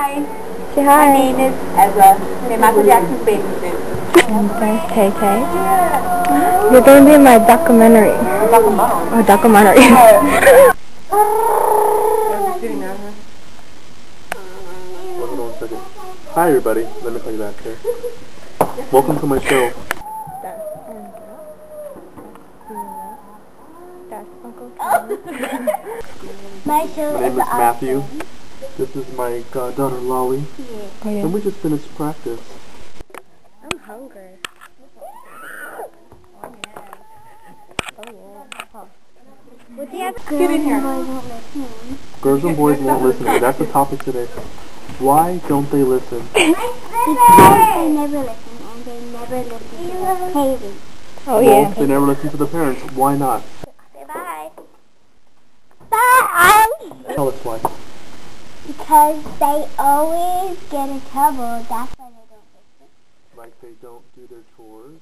Hi. Say hi. My name is Ezra. Okay, Michael Jackson's baby suit. Thanks, KK. You're going to be in my documentary. Oh, documentary. Hold on a second. Hi everybody. Let me call you back, okay? Welcome to my show. My show My name is Matthew. This is my goddaughter Lolly. Oh, yeah. And we just finished practice. I'm hungry. What do you have to Get in here. Girls and boys won't listen to me. That's the topic today. Why don't they listen? Because they never listen, and they never listen to their parents. Oh, Well, yeah. they never listen to the parents. Why not? Say bye. Bye! Tell us why. Because they always get in trouble, that's why they don't listen. Like they don't do their chores.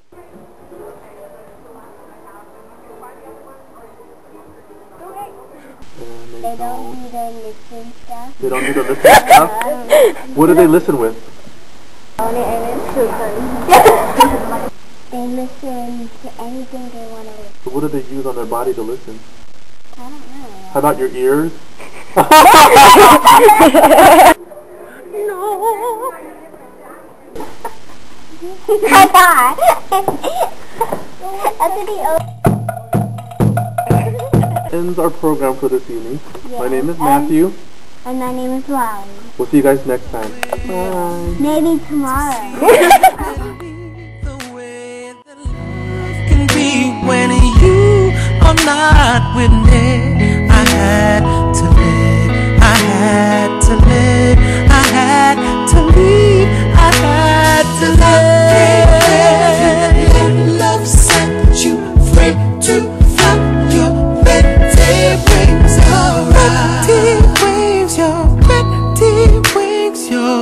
And They don't do their listen stuff. They don't do the listen stuff? What do they listen with? They listen to anything they want to listen. So what do they use on their body to listen? I don't know. How about your ears? Bye-bye. Ends our program for this evening. Yeah. My name is Matthew. And my name is Lolly. We'll see you guys next time. Bye. Maybe tomorrow. The way that love can be when you are not with me. I had to live, I had to live, I had to leave, I had to live. Love set you free to flap your pretty wings around. Pretty wings, your pretty wings, your